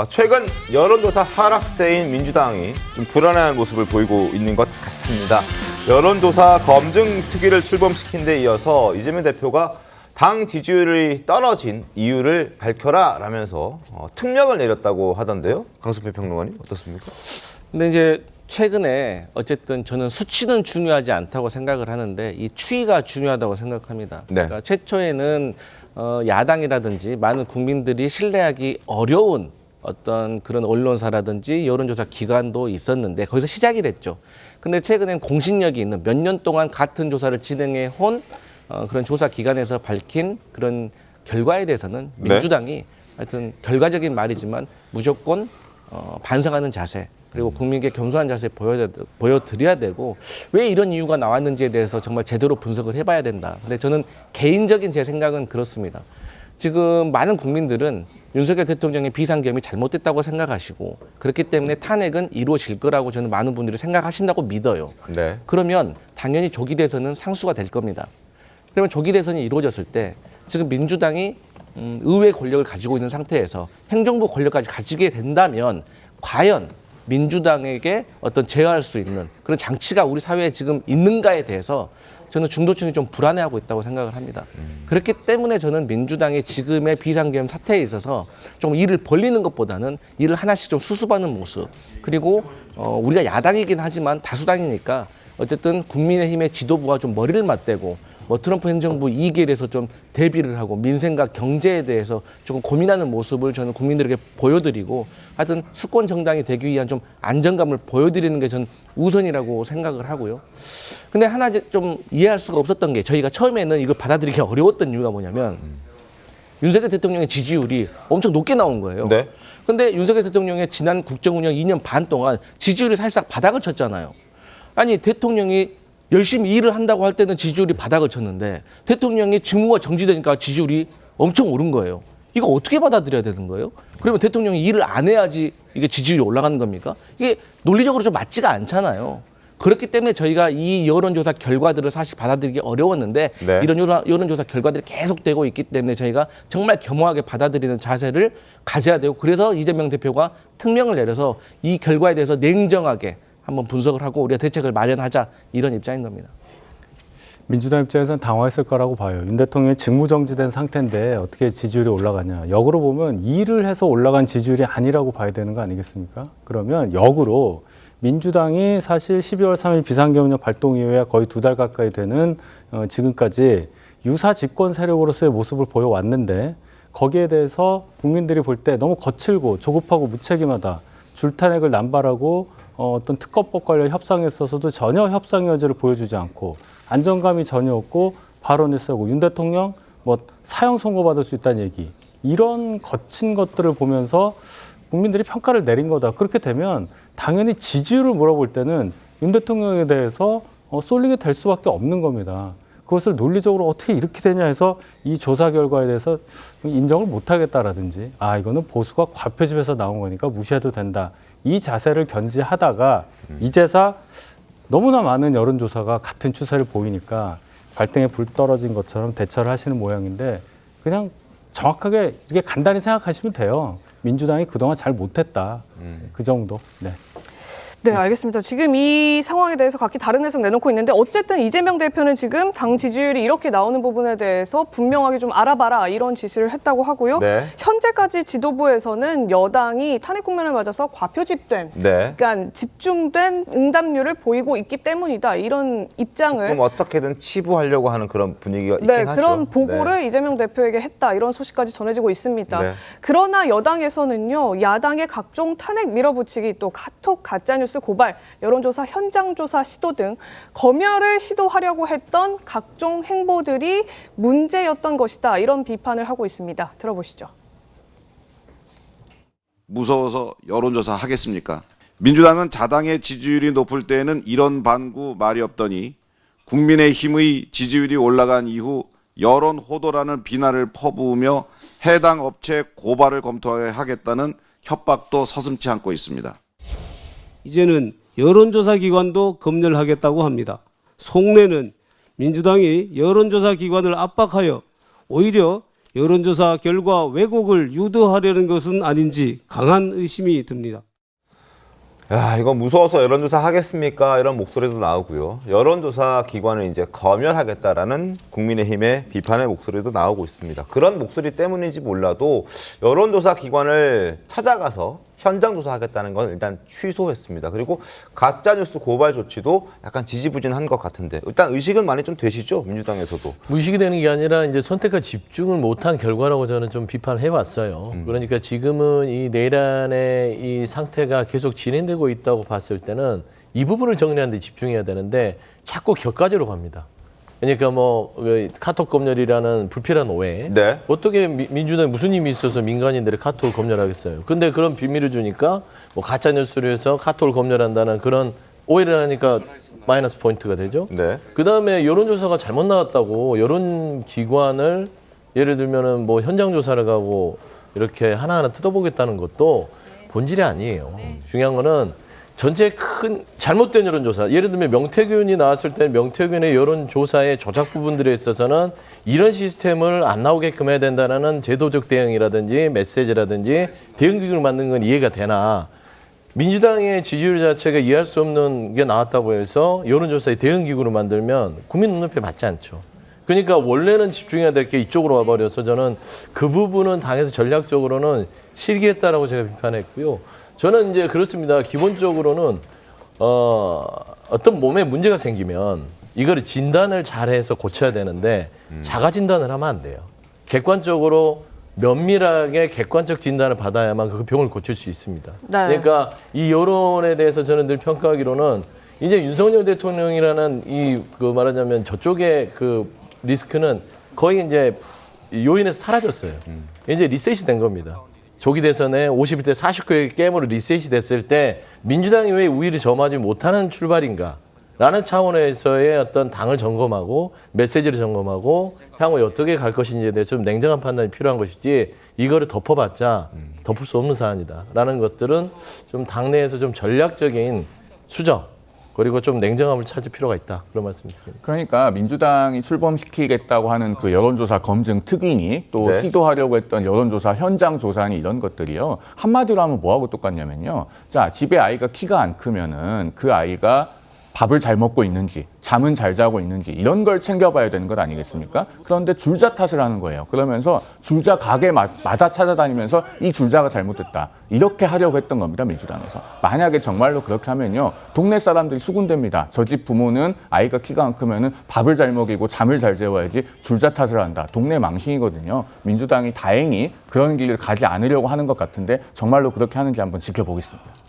최근 여론조사 하락세인 민주당이 좀 불안한 모습을 보이고 있는 것 같습니다. 여론조사 검증 특위를 출범시킨 데 이어서 이재명 대표가 당 지지율이 떨어진 이유를 밝혀라 라면서 특명을 내렸다고 하던데요. 강승표 평론가님 어떻습니까? 근데 이제 최근에 어쨌든 저는 수치는 중요하지 않다고 생각을 하는데 이 추이가 중요하다고 생각합니다. 네. 그러니까 최초에는 야당이라든지 많은 국민들이 신뢰하기 어려운 어떤 그런 언론사라든지 여론조사 기관도 있었는데 거기서 시작이 됐죠. 근데 최근엔 공신력이 있는 몇 년 동안 같은 조사를 진행해 온 그런 조사 기관에서 밝힌 그런 결과에 대해서는 민주당이 하여튼 결과적인 말이지만 무조건 반성하는 자세 그리고 국민에게 겸손한 자세 보여드려야 되고 왜 이런 이유가 나왔는지에 대해서 정말 제대로 분석을 해봐야 된다. 근데 저는 개인적인 제 생각은 그렇습니다. 지금 많은 국민들은 윤석열 대통령의 비상계엄이 잘못됐다고 생각하시고 그렇기 때문에 탄핵은 이루어질 거라고 저는 많은 분들이 생각하신다고 믿어요. 네. 그러면 당연히 조기 대선은 상수가 될 겁니다. 그러면 조기 대선이 이루어졌을 때 지금 민주당이 의회 권력을 가지고 있는 상태에서 행정부 권력까지 가지게 된다면 과연 민주당에게 어떤 제어할 수 있는 그런 장치가 우리 사회에 지금 있는가에 대해서 저는 중도층이 좀 불안해하고 있다고 생각을 합니다. 그렇기 때문에 저는 민주당의 지금의 비상계엄 사태에 있어서 좀 일을 벌리는 것보다는 일을 하나씩 좀 수습하는 모습 그리고 우리가 야당이긴 하지만 다수당이니까 어쨌든 국민의힘의 지도부가 좀 머리를 맞대고 트럼프 행정부 이익에 대해서 좀 대비를 하고 민생과 경제에 대해서 조금 고민하는 모습을 저는 국민들에게 보여드리고 하여튼 수권 정당이 되기 위한 좀 안정감을 보여드리는 게 저는 우선이라고 생각을 하고요. 근데 하나 좀 이해할 수가 없었던 게 저희가 처음에는 이걸 받아들이기 어려웠던 이유가 뭐냐면 윤석열 대통령의 지지율이 엄청 높게 나온 거예요. 네. 근데 윤석열 대통령의 지난 국정운영 2년 반 동안 지지율이 살짝 바닥을 쳤잖아요. 아니 대통령이 열심히 일을 한다고 할 때는 지지율이 바닥을 쳤는데 대통령이 직무가 정지되니까 지지율이 엄청 오른 거예요. 이거 어떻게 받아들여야 되는 거예요? 그러면 대통령이 일을 안 해야지 이게 지지율이 올라가는 겁니까? 이게 논리적으로 좀 맞지가 않잖아요. 그렇기 때문에 저희가 이 여론조사 결과들을 사실 받아들이기 어려웠는데 네. 이런 여론조사 결과들이 계속되고 있기 때문에 저희가 정말 겸허하게 받아들이는 자세를 가져야 되고 그래서 이재명 대표가 특명을 내려서 이 결과에 대해서 냉정하게 한번 분석을 하고 우리가 대책을 마련하자 이런 입장인 겁니다. 민주당 입장에서는 당황했을 거라고 봐요. 윤 대통령이 직무정지된 상태인데 어떻게 지지율이 올라가냐. 역으로 보면 일을 해서 올라간 지지율이 아니라고 봐야 되는 거 아니겠습니까? 그러면 역으로 민주당이 사실 12월 3일 비상계엄령 발동 이후에 거의 2달 가까이 되는 지금까지 유사 집권 세력으로서의 모습을 보여왔는데 거기에 대해서 국민들이 볼 때 너무 거칠고 조급하고 무책임하다. 줄탄핵을 남발하고 어떤 특검법 관련 협상에 있어서도 전혀 협상의 여지를 보여주지 않고 안정감이 전혀 없고 발언을 쓰고 윤 대통령 사형 선고받을 수 있다는 얘기 이런 거친 것들을 보면서 국민들이 평가를 내린 거다. 그렇게 되면 당연히 지지율을 물어볼 때는 윤 대통령에 대해서 쏠리게 될 수밖에 없는 겁니다. 그것을 논리적으로 어떻게 이렇게 되냐 해서 이 조사 결과에 대해서 인정을 못하겠다라든지 이거는 보수가 과표집에서 나온 거니까 무시해도 된다. 이 자세를 견지하다가 이제서 너무나 많은 여론조사가 같은 추세를 보이니까 발등에 불 떨어진 것처럼 대처를 하시는 모양인데 그냥 정확하게 이렇게 간단히 생각하시면 돼요. 민주당이 그동안 잘 못했다. 그 정도. 네. 네, 알겠습니다. 지금 이 상황에 대해서 각기 다른 해석 내놓고 있는데 어쨌든 이재명 대표는 지금 당 지지율이 이렇게 나오는 부분에 대해서 분명하게 좀 알아봐라 이런 지시를 했다고 하고요. 네. 현재까지 지도부에서는 여당이 탄핵 국면을 맞아서 과표집된 그러니까 집중된 응답률을 보이고 있기 때문이다. 이런 입장을 조금 어떻게든 치부하려고 하는 그런 분위기가 있긴 하죠. 그런 보고를 이재명 대표에게 했다. 이런 소식까지 전해지고 있습니다. 네. 그러나 여당에서는요. 야당의 각종 탄핵 밀어붙이기 또 카톡 가짜뉴스 고발, 여론조사 현장조사 시도 등 검열을 시도하려고 했던 각종 행보들이 문제였던 것이다. 이런 비판을 하고 있습니다. 들어보시죠. 무서워서 여론조사 하겠습니까? 민주당은 자당의 지지율이 높을 때에는 이런 반구 말이 없더니 국민의힘의 지지율이 올라간 이후 여론 호도라는 비난을 퍼부으며 해당 업체 고발을 검토하겠다는 협박도 서슴지 않고 있습니다. 이제는 여론조사 기관도 검열하겠다고 합니다. 속내는 민주당이 여론조사 기관을 압박하여 오히려 여론조사 결과 왜곡을 유도하려는 것은 아닌지 강한 의심이 듭니다. 야, 이거 무서워서 여론조사 하겠습니까? 이런 목소리도 나오고요. 여론조사 기관을 이제 검열하겠다라는 국민의힘의 비판의 목소리도 나오고 있습니다. 그런 목소리 때문인지 몰라도 여론조사 기관을 찾아가서 현장 조사하겠다는 건 일단 취소했습니다. 그리고 가짜뉴스 고발 조치도 약간 지지부진한 것 같은데 일단 의식은 많이 좀 되시죠? 민주당에서도. 의식이 되는 게 아니라 이제 선택과 집중을 못한 결과라고 저는 좀 비판해 왔어요. 그러니까 지금은 이 내란의 이 상태가 계속 진행되고 있다고 봤을 때는 이 부분을 정리하는 데 집중해야 되는데 자꾸 격가지로 갑니다. 그러니까 뭐 카톡 검열이라는 불필요한 오해. 네. 어떻게 민주당에 무슨 힘이 있어서 민간인들의 카톡을 검열하겠어요. 근데 그런 비밀을 주니까 뭐 가짜 뉴스를 해서 카톡을 검열한다는 그런 오해를 하니까 마이너스 포인트가 되죠. 네. 그다음에 여론조사가 잘못 나왔다고 여론기관을 예를 들면은 뭐 현장 조사를 가고 이렇게 하나하나 뜯어보겠다는 것도 본질이 아니에요. 중요한 거는 전체 큰 잘못된 여론조사, 예를 들면 명태균이 나왔을 때 명태균의 여론조사의 조작 부분들에 있어서는 이런 시스템을 안 나오게끔 해야 된다는 제도적 대응이라든지 메시지라든지 대응기구를 만든 건 이해가 되나, 민주당의 지지율 자체가 이해할 수 없는 게 나왔다고 해서 여론조사의 대응기구를 만들면 국민 눈높이에 맞지 않죠. 그러니까 원래는 집중해야 될 게 이쪽으로 와버려서 저는 그 부분은 당에서 전략적으로는 실기했다라고 제가 비판했고요. 저는 이제 그렇습니다. 기본적으로는 어떤 몸에 문제가 생기면 이거를 진단을 잘해서 고쳐야 되는데 자가 진단을 하면 안 돼요. 객관적으로 면밀하게 객관적 진단을 받아야만 그 병을 고칠 수 있습니다. 네. 그러니까 이 여론에 대해서 저는 늘 평가하기로는 이제 윤석열 대통령이라는 그 말하자면 저쪽의 그 리스크는 거의 이제 요인에서 사라졌어요. 이제 리셋이 된 겁니다. 조기 대선에 51대 49의 게임으로 리셋이 됐을 때 민주당이 왜 우위를 점하지 못하는 출발인가? 라는 차원에서의 어떤 당을 점검하고 메시지를 점검하고 향후 어떻게 갈 것인지에 대해서 좀 냉정한 판단이 필요한 것이지 이거를 덮어봤자 덮을 수 없는 사안이다. 라는 것들은 좀 당내에서 좀 전략적인 수정 그리고 좀 냉정함을 찾을 필요가 있다. 그런 말씀을 드립니다. 그러니까 민주당이 출범시키겠다고 하는 그 여론조사 검증 특위니 또 네. 시도하려고 했던 여론조사 현장 조사니 이런 것들이요. 한마디로 하면 뭐하고 똑같냐면요. 자, 집에 아이가 키가 안 크면은 그 아이가 밥을 잘 먹고 있는지, 잠은 잘 자고 있는지 이런 걸 챙겨봐야 되는 것 아니겠습니까? 그런데 줄자 탓을 하는 거예요. 그러면서 줄자 가게마다 찾아다니면서 이 줄자가 잘못됐다. 이렇게 하려고 했던 겁니다, 민주당에서. 만약에 정말로 그렇게 하면요. 동네 사람들이 수군됩니다. 저 집 부모는 아이가 키가 안 크면은 밥을 잘 먹이고 잠을 잘 재워야지 줄자 탓을 한다. 동네 망신이거든요. 민주당이 다행히 그런 길을 가지 않으려고 하는 것 같은데 정말로 그렇게 하는지 한번 지켜보겠습니다.